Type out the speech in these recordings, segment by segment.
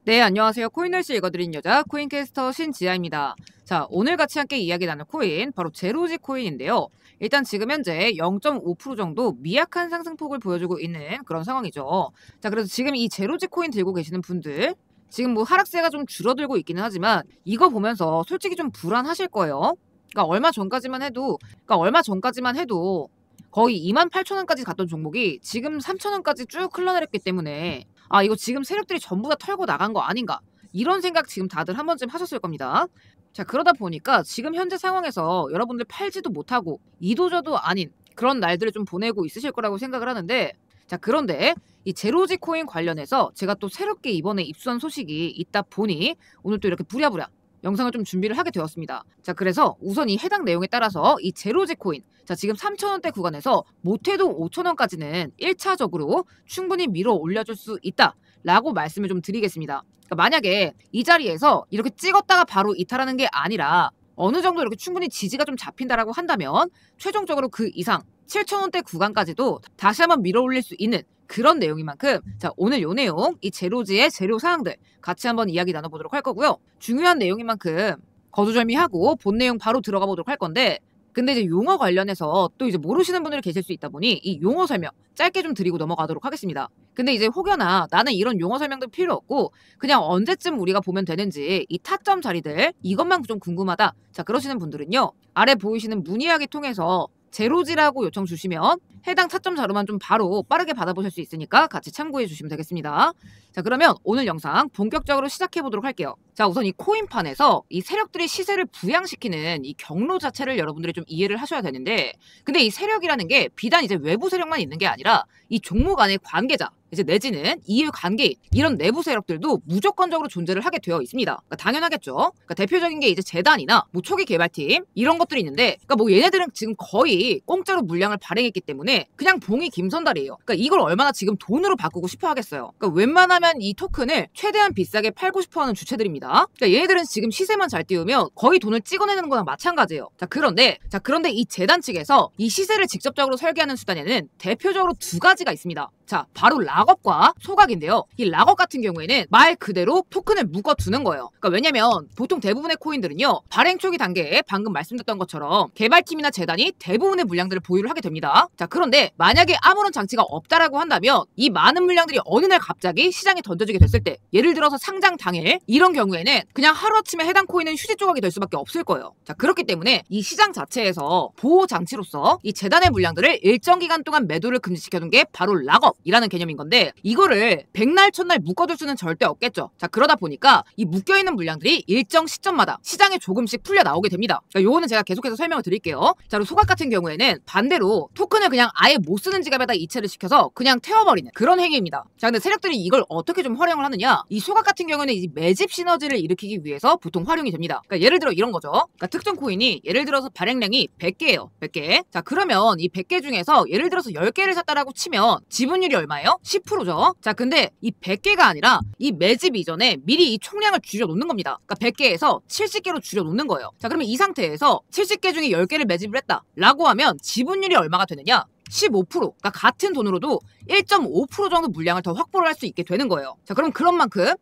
네, 안녕하세요. 코인널씨 읽어드린 여자 코인캐스터 신지아입니다. 자, 오늘 같이 함께 이야기 나눌 코인 바로 제로지 코인인데요. 일단 지금 현재 0.5% 정도 미약한 상승폭을 보여주고 있는 그런 상황이죠. 자, 그래서 지금 이 제로지 코인 들고 계시는 분들 지금 뭐 하락세가 좀 줄어들고 있기는 하지만 이거 보면서 솔직히 좀 불안하실 거예요. 그러니까 얼마 전까지만 해도 거의 28,000원까지 갔던 종목이 지금 3,000원까지 쭉 흘러내렸기 때문에 아, 이거 지금 세력들이 전부 다 털고 나간 거 아닌가? 이런 생각 지금 다들 한 번쯤 하셨을 겁니다. 자, 그러다 보니까 지금 현재 상황에서 여러분들 팔지도 못하고 이도저도 아닌 그런 날들을 좀 보내고 있으실 거라고 생각을 하는데, 자, 그런데 이 제로지 코인 관련해서 제가 또 새롭게 이번에 입수한 소식이 있다 보니 오늘 또 이렇게 부랴부랴 영상을 좀 준비를 하게 되었습니다. 자, 그래서 우선 이 해당 내용에 따라서 이 제로지 코인, 자, 지금 3,000원대 구간에서 못해도 5,000원까지는 1차적으로 충분히 밀어 올려줄 수 있다 라고 말씀을 좀 드리겠습니다. 그러니까 만약에 이 자리에서 이렇게 찍었다가 바로 이탈하는 게 아니라 어느 정도 이렇게 충분히 지지가 좀 잡힌다라고 한다면 최종적으로 그 이상 7,000원대 구간까지도 다시 한번 밀어 올릴 수 있는 그런 내용인 만큼, 자, 오늘 요 내용, 이 제로지의 재료 사항들 같이 한번 이야기 나눠보도록 할 거고요. 중요한 내용인 만큼 거두절미하고 본 내용 바로 들어가 보도록 할 건데, 근데 이제 용어 관련해서 또 이제 모르시는 분들이 계실 수 있다 보니 이 용어 설명 짧게 좀 드리고 넘어가도록 하겠습니다. 근데 이제 혹여나 나는 이런 용어 설명도 필요 없고 그냥 언제쯤 우리가 보면 되는지 이 타점 자리들 이것만 좀 궁금하다, 자, 그러시는 분들은요, 아래 보이시는 문의하기 통해서 제로지라고 요청 주시면 해당 타점 자료만 좀 바로 빠르게 받아보실 수 있으니까 같이 참고해 주시면 되겠습니다. 자, 그러면 오늘 영상 본격적으로 시작해 보도록 할게요. 자, 우선 이 코인판에서 이 세력들이 시세를 부양시키는 이 경로 자체를 여러분들이 좀 이해를 하셔야 되는데, 근데 이 세력이라는 게 비단 이제 외부 세력만 있는 게 아니라 이 종목 안에 관계자, 이제 내지는 이해 관계인 이런 내부 세력들도 무조건적으로 존재를 하게 되어 있습니다. 그러니까 당연하겠죠. 그러니까 대표적인 게 이제 재단이나 뭐 초기 개발팀 이런 것들이 있는데, 그러니까 뭐 얘네들은 지금 거의 공짜로 물량을 발행했기 때문에 그냥 봉이 김선달이에요. 그러니까 이걸 얼마나 지금 돈으로 바꾸고 싶어 하겠어요. 그러니까 웬만하면 이 토큰을 최대한 비싸게 팔고 싶어 하는 주체들입니다. 그러니까 얘네들은 지금 시세만 잘 띄우면 거의 돈을 찍어내는 거랑 마찬가지예요. 자, 그런데 이 재단 측에서 이 시세를 직접적으로 설계하는 수단에는 대표적으로 두 가지가 있습니다. 자, 바로 락업과 소각인데요. 이 락업 같은 경우에는 말 그대로 토큰을 묶어두는 거예요. 그러니까 왜냐면 보통 대부분의 코인들은요, 발행 초기 단계에 방금 말씀드렸던 것처럼 개발팀이나 재단이 대부분의 물량들을 보유를 하게 됩니다. 자, 그런데 만약에 아무런 장치가 없다라고 한다면 이 많은 물량들이 어느 날 갑자기 시장에 던져지게 됐을 때, 예를 들어서 상장 당일 이런 경우에는 그냥 하루아침에 해당 코인은 휴지 조각이 될 수밖에 없을 거예요. 자, 그렇기 때문에 이 시장 자체에서 보호 장치로서 이 재단의 물량들을 일정 기간 동안 매도를 금지시켜둔 게 바로 락업이라는 개념인 건데, 이거를 백날 첫날 묶어둘 수는 절대 없겠죠. 자, 그러다 보니까 이 묶여있는 물량들이 일정 시점마다 시장에 조금씩 풀려 나오게 됩니다. 자, 요거는 제가 계속해서 설명을 드릴게요. 자, 그리고 소각 같은 경우에는 반대로 토큰을 그냥 아예 못 쓰는 지갑에다 이체를 시켜서 그냥 태워버리는 그런 행위입니다. 자, 근데 세력들이 이걸 어떻게 좀 활용을 하느냐, 이 소각 같은 경우에는 이 매집 시너지를 일으키기 위해서 보통 활용이 됩니다. 그러니까 예를 들어 이런 거죠. 그러니까 특정 코인이 예를 들어서 발행량이 100개예요. 100개. 자, 그러면 이 100개 중에서 예를 들어서 10개를 샀다라고 치면 지분율이 얼마예요? 10%죠. 자, 근데 이 100개가 아니라 이 매집 이전에 미리 이 총량을 줄여놓는 겁니다. 그러니까 100개에서 70개로 줄여놓는 거예요. 자, 그러면 이 상태에서 70개 중에 10개를 매집을 했다 라고 하면 지분율이 얼마가 되느냐? 15%, 그러니까 같은 돈으로도 1.5% 정도 물량을 더 확보를 할 수 있게 되는 거예요. 자, 그럼 그런 만큼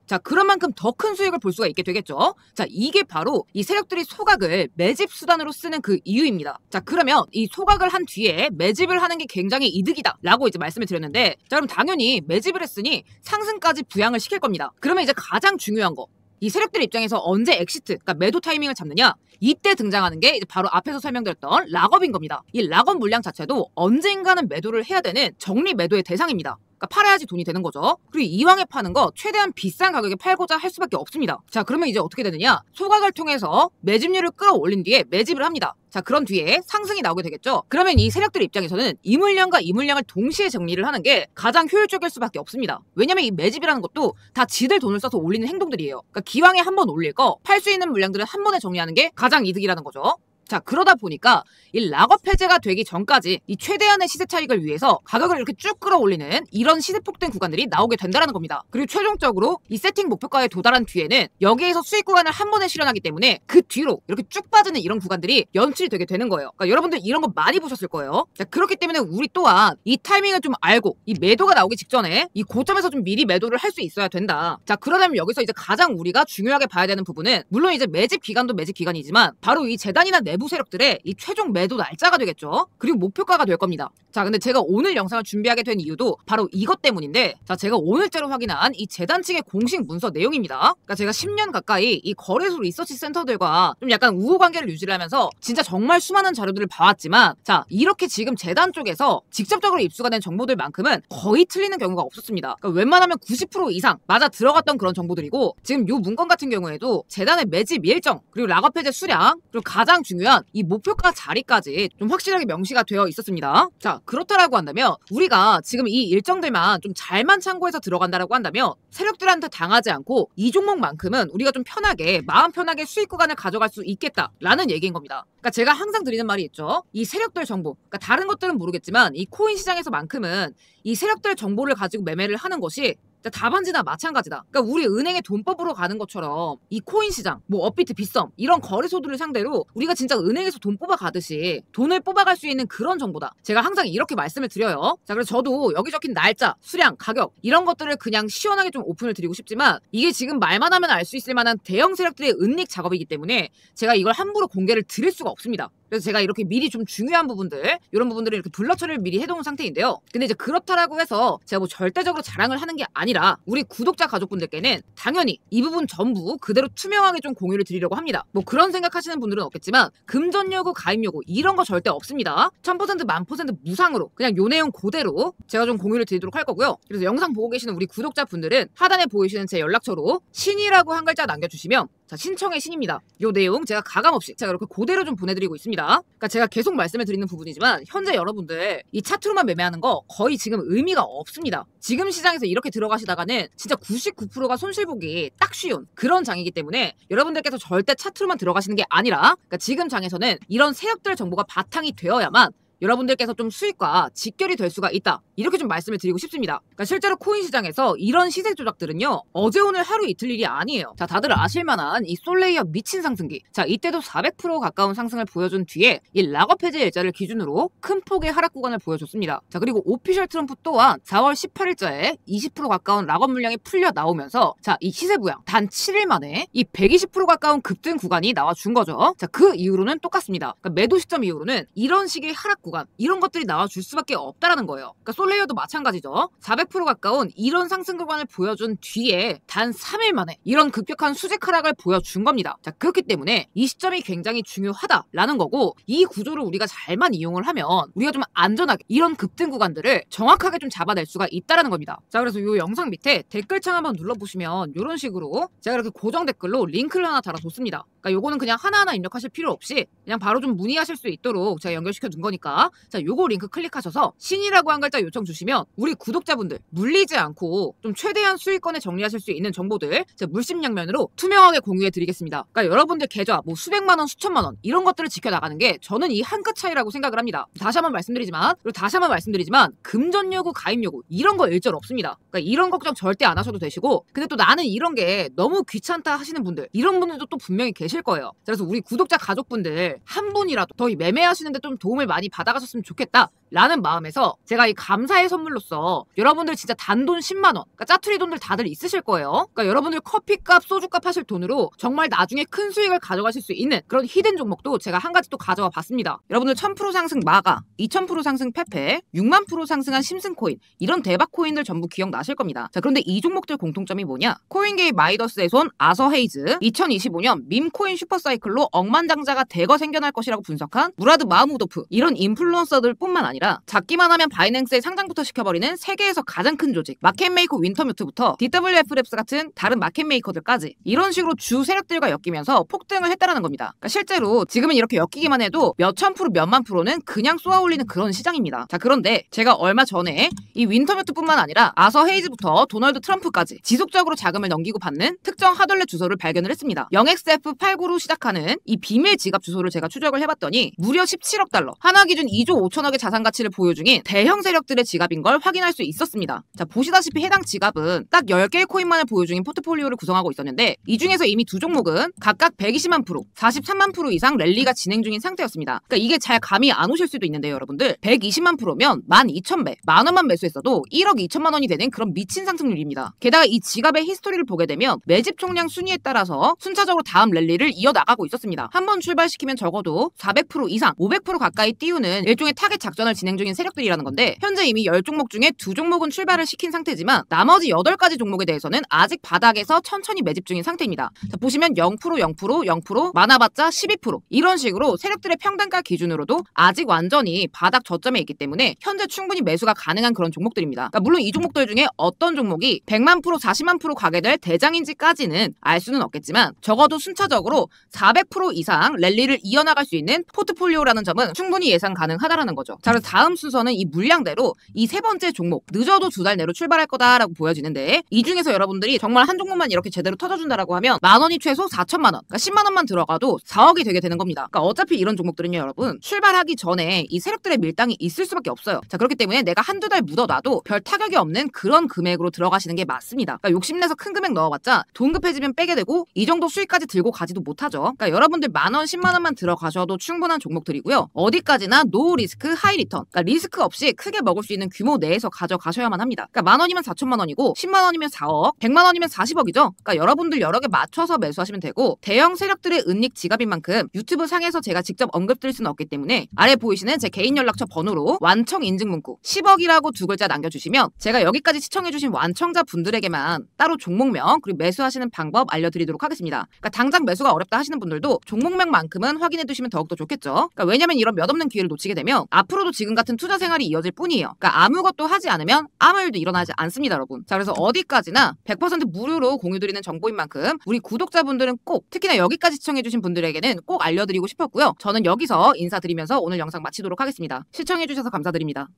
더 큰 수익을 볼 수가 있게 되겠죠. 자, 이게 바로 이 세력들이 소각을 매집 수단으로 쓰는 그 이유입니다. 자, 그러면 이 소각을 한 뒤에 매집을 하는 게 굉장히 이득이다 라고 이제 말씀을 드렸는데, 자, 그럼 당연히 매집을 했으니 상승까지 부양을 시킬 겁니다. 그러면 이제 가장 중요한 거, 이 세력들 입장에서 언제 엑시트, 그러니까 매도 타이밍을 잡느냐, 이때 등장하는 게 이제 바로 앞에서 설명드렸던 락업인 겁니다. 이 락업 물량 자체도 언젠가는 매도를 해야 되는 정리 매도의 대상입니다. 그러니까 팔아야지 돈이 되는 거죠. 그리고 이왕에 파는 거 최대한 비싼 가격에 팔고자 할 수밖에 없습니다. 자, 그러면 이제 어떻게 되느냐, 소각을 통해서 매집률을 끌어올린 뒤에 매집을 합니다. 자, 그런 뒤에 상승이 나오게 되겠죠. 그러면 이 세력들 입장에서는 이 물량과 이 물량을 동시에 정리를 하는 게 가장 효율적일 수밖에 없습니다. 왜냐면 이 매집이라는 것도 다 지들 돈을 써서 올리는 행동들이에요. 그러니까 기왕에 한 번 올릴 거 팔 수 있는 물량들은 한 번에 정리하는 게 가장 이득이라는 거죠. 자, 그러다 보니까 이 락업 해제가 되기 전까지 이 최대한의 시세 차익을 위해서 가격을 이렇게 쭉 끌어올리는 이런 시세 폭등 구간들이 나오게 된다는 겁니다. 그리고 최종적으로 이 세팅 목표가에 도달한 뒤에는 여기에서 수익 구간을 한 번에 실현하기 때문에 그 뒤로 이렇게 쭉 빠지는 이런 구간들이 연출이 되게 되는 거예요. 그러니까 여러분들 이런 거 많이 보셨을 거예요. 자, 그렇기 때문에 우리 또한 이 타이밍을 좀 알고 이 매도가 나오기 직전에 이 고점에서 좀 미리 매도를 할 수 있어야 된다. 자, 그러려면 여기서 이제 가장 우리가 중요하게 봐야 되는 부분은 물론 이제 매집 기간도 매집 기간이지만 바로 이 재단이나 내부 세력들의 이 최종 매도 날짜가 되겠죠. 그리고 목표가가 될 겁니다. 자, 근데 제가 오늘 영상을 준비하게 된 이유도 바로 이것 때문인데, 자, 제가 오늘자로 확인한 이 재단 측의 공식 문서 내용입니다. 그러니까 제가 10년 가까이 이 거래소 리서치 센터들과 좀 약간 우호 관계를 유지를 하면서 진짜 정말 수많은 자료들을 봐왔지만, 자, 이렇게 지금 재단 쪽에서 직접적으로 입수가 된 정보들만큼은 거의 틀리는 경우가 없었습니다. 그러니까 웬만하면 90% 이상 맞아 들어갔던 그런 정보들이고, 지금 요 문건 같은 경우에도 재단의 매집 일정, 그리고 락업 해제 수량, 그리고 가장 중요한 이 목표가 자리까지 좀 확실하게 명시가 되어 있었습니다. 자, 그렇다라고 한다면 우리가 지금 이 일정들만 좀 잘만 참고해서 들어간다라고 한다면 세력들한테 당하지 않고 이 종목만큼은 우리가 좀 편하게 마음 편하게 수익 구간을 가져갈 수 있겠다라는 얘기인 겁니다. 그러니까 제가 항상 드리는 말이 있죠. 이 세력들 정보, 그러니까 다른 것들은 모르겠지만 이 코인 시장에서만큼은 이 세력들 정보를 가지고 매매를 하는 것이 답안지나 마찬가지다. 그러니까 우리 은행의 돈법으로 가는 것처럼 이 코인 시장, 뭐 업비트, 빗썸 이런 거래소들을 상대로 우리가 진짜 은행에서 돈 뽑아 가듯이 돈을 뽑아갈 수 있는 그런 정보다. 제가 항상 이렇게 말씀을 드려요. 자, 그래서 저도 여기 적힌 날짜, 수량, 가격 이런 것들을 그냥 시원하게 좀 오픈을 드리고 싶지만 이게 지금 말만 하면 알 수 있을 만한 대형 세력들의 은닉 작업이기 때문에 제가 이걸 함부로 공개를 드릴 수가 없습니다. 그래서 제가 이렇게 미리 좀 중요한 부분들, 이런 부분들을 이렇게 블러 처리를 미리 해놓은 상태인데요. 근데 이제 그렇다라고 해서 제가 뭐 절대적으로 자랑을 하는 게 아니라 우리 구독자 가족분들께는 당연히 이 부분 전부 그대로 투명하게 좀 공유를 드리려고 합니다. 뭐 그런 생각하시는 분들은 없겠지만 금전 요구, 가입 요구 이런 거 절대 없습니다. 1000% 1000% 무상으로 그냥 요 내용 그대로 제가 좀 공유를 드리도록 할 거고요. 그래서 영상 보고 계시는 우리 구독자분들은 하단에 보이시는 제 연락처로 신이라고 한 글자 남겨주시면 자, 신청의 신입니다. 요 내용 제가 가감없이 제가 이렇게 그대로 좀 보내드리고 있습니다. 그러니까 제가 계속 말씀을 드리는 부분이지만 현재 여러분들 이 차트로만 매매하는 거 거의 지금 의미가 없습니다. 지금 시장에서 이렇게 들어가시다가는 진짜 99%가 손실보기 딱 쉬운 그런 장이기 때문에 여러분들께서 절대 차트로만 들어가시는 게 아니라 그러니까 지금 장에서는 이런 세력들 정보가 바탕이 되어야만 여러분들께서 좀 수익과 직결이 될 수가 있다. 이렇게 좀 말씀을 드리고 싶습니다. 그러니까 실제로 코인 시장에서 이런 시세 조작들은요. 어제 오늘 하루 이틀 일이 아니에요. 자, 다들 아실만한 이 솔레이어 미친 상승기. 자, 이때도 400% 가까운 상승을 보여준 뒤에 이 락업 해제 일자를 기준으로 큰 폭의 하락 구간을 보여줬습니다. 자, 그리고 오피셜 트럼프 또한 4월 18일자에 20% 가까운 락업 물량이 풀려 나오면서 자, 이 시세 부양 단 7일 만에 이 120% 가까운 급등 구간이 나와준 거죠. 자, 그 이후로는 똑같습니다. 그러니까 매도 시점 이후로는 이런 식의 하락 구간 이런 것들이 나와줄 수밖에 없다라는 거예요. 그러니까 솔레이어도 마찬가지죠. 400% 가까운 이런 상승 구간을 보여준 뒤에 단 3일 만에 이런 급격한 수직 하락을 보여준 겁니다. 자, 그렇기 때문에 이 시점이 굉장히 중요하다라는 거고 이 구조를 우리가 잘만 이용을 하면 우리가 좀 안전하게 이런 급등 구간들을 정확하게 좀 잡아낼 수가 있다라는 겁니다. 자, 그래서 이 영상 밑에 댓글창 한번 눌러보시면 이런 식으로 제가 이렇게 고정 댓글로 링크를 하나 달아뒀습니다. 그러니까 요거는 그냥 하나하나 입력하실 필요 없이 그냥 바로 좀 문의하실 수 있도록 제가 연결시켜 둔 거니까 자, 요거 링크 클릭하셔서 신이라고 한 글자 요청 주시면 우리 구독자분들 물리지 않고 좀 최대한 수익권에 정리하실 수 있는 정보들 제가 물심양면으로 투명하게 공유해 드리겠습니다. 그러니까 여러분들 계좌 뭐 수백만 원, 수천만 원 이런 것들을 지켜나가는 게 저는 이 한 끗 차이라고 생각을 합니다. 다시 한번 말씀드리지만 금전 요구, 가입 요구 이런 거 일절 없습니다. 그러니까 이런 걱정 절대 안 하셔도 되시고 근데 또 나는 이런 게 너무 귀찮다 하시는 분들 이런 분들도 또 분명히 계실 거예요. 그래서 우리 구독자 가족분들 한 분이라도 더 매매하시는데 좀 도움을 많이 받아가셨으면 좋겠다 라는 마음에서 제가 이 감사의 선물로서 여러분들 진짜 단돈 10만원 그러니까 짜투리 돈들 다들 있으실 거예요. 그러니까 여러분들 커피값 소주값 하실 돈으로 정말 나중에 큰 수익을 가져가실 수 있는 그런 히든 종목도 제가 한 가지 또 가져와 봤습니다. 여러분들 1000% 상승 마가 2000% 상승 페페 6만% 상승한 심슨코인 이런 대박 코인들 전부 기억나실 겁니다. 자, 그런데 이 종목들 공통점이 뭐냐? 코인게임 마이더스의 손 아서 헤이즈 2025년 밈코인 슈퍼사이클로 억만장자가 대거 생겨날 것이라고 분석한 무라드 마흐무도프 이런 인플 인플루언서들 뿐만 아니라 잡기만 하면 바이낸스에 상장부터 시켜버리는 세계에서 가장 큰 조직 마켓메이커 윈터뮤트부터 DWF랩스 같은 다른 마켓메이커들까지 이런 식으로 주 세력들과 엮이면서 폭등을 했다라는 겁니다. 그러니까 실제로 지금은 이렇게 엮이기만 해도 몇천 프로 몇만 프로는 그냥 쏘아올리는 그런 시장입니다. 자, 그런데 제가 얼마 전에 이 윈터뮤트뿐만 아니라 아서 헤이즈부터 도널드 트럼프까지 지속적으로 자금을 넘기고 받는 특정 하덜렛 주소를 발견을 했습니다. 0xF89로 시작하는 이 비밀 지갑 주소를 제가 추적을 해봤더니 무려 17억 달러, 하나 기준 2조 5천억의 자산 가치를 보유 중인 대형 세력들의 지갑인 걸 확인할 수 있었습니다. 자, 보시다시피 해당 지갑은 딱 10개의 코인만을 보유 중인 포트폴리오를 구성하고 있었는데 이 중에서 이미 두 종목은 각각 120만 프로, 43만 프로 이상 랠리가 진행 중인 상태였습니다. 그러니까 이게 잘 감이 안 오실 수도 있는데요, 여러분들. 120만 프로면 12,000배, 만 원만 매수했어도 1억 2천만 원이 되는 그런 미친 상승률입니다. 게다가 이 지갑의 히스토리를 보게 되면 매집 총량 순위에 따라서 순차적으로 다음 랠리를 이어나가고 있었습니다. 한번 출발시키면 적어도 400% 이상, 500% 가까이 띄우는 일종의 타겟 작전을 진행 중인 세력들이라는 건데 현재 이미 10종목 중에 2종목은 출발을 시킨 상태지만 나머지 8가지 종목에 대해서는 아직 바닥에서 천천히 매집 중인 상태입니다. 자, 보시면 0%, 0%, 0%, 많아봤자 12% 이런 식으로 세력들의 평단가 기준으로도 아직 완전히 바닥 저점에 있기 때문에 현재 충분히 매수가 가능한 그런 종목들입니다. 그러니까 물론 이 종목들 중에 어떤 종목이 100만 프로, 40만 프로 가게 될 대장인지까지는 알 수는 없겠지만 적어도 순차적으로 400% 이상 랠리를 이어나갈 수 있는 포트폴리오라는 점은 충분히 예상 가능하다라는 거죠. 자, 그래서 다음 순서는 이 물량대로 이 세 번째 종목 늦어도 2달 내로 출발할 거다라고 보여지는데 이 중에서 여러분들이 정말 한 종목만 이렇게 제대로 터져준다라고 하면 만 원이 최소 4천만 원, 그러니까 10만 원만 들어가도 4억이 되게 되는 겁니다. 그러니까 어차피 이런 종목들은요, 여러분 출발하기 전에 이 세력들의 밀당이 있을 수밖에 없어요. 자, 그렇기 때문에 내가 한두 달 묻어놔도 별 타격이 없는 그런 금액으로 들어가시는 게 맞습니다. 그러니까 욕심내서 큰 금액 넣어봤자 돈 급해지면 빼게 되고 이 정도 수익까지 들고 가지도 못하죠. 그러니까 여러분들 만 원, 10만 원만 들어가셔도 충분한 종목들이고요. 어디까지나 노 리스크 하이 리턴, 그러니까 리스크 없이 크게 먹을 수 있는 규모 내에서 가져가셔야만 합니다. 그러니까 만 원이면 4천만 원이고 10만 원이면 4억, 100만 원이면 40억이죠. 그러니까 여러분들 여러 개 맞춰서 매수하시면 되고 대형 세력들의 은닉 지갑인 만큼 유튜브 상에서 제가 직접 언급드릴 수는 없기 때문에 아래 보이시는 제 개인 연락처 번호로 완청 인증 문구 10억이라고 두 글자 남겨주시면 제가 여기까지 시청해주신 완청자 분들에게만 따로 종목명 그리고 매수하시는 방법 알려드리도록 하겠습니다. 그러니까 당장 매수가 어렵다 하시는 분들도 종목명만큼은 확인해두시면 더욱더 좋겠죠. 그러니까 왜냐면 이런 몇 없는 기회를 놓치게 되면 앞으로도 지금 같은 투자 생활이 이어질 뿐이에요. 그러니까 아무것도 하지 않으면 아무 일도 일어나지 않습니다, 여러분. 자, 그래서 어디까지나 100% 무료로 공유드리는 정보인 만큼 우리 구독자분들은 꼭 특히나 여기까지 시청해주신 분들에게는 꼭 알려드리고 싶었고요. 저는 여기서 인사드리면서 오늘 영상 마치도록 하겠습니다. 시청해주셔서 감사드립니다.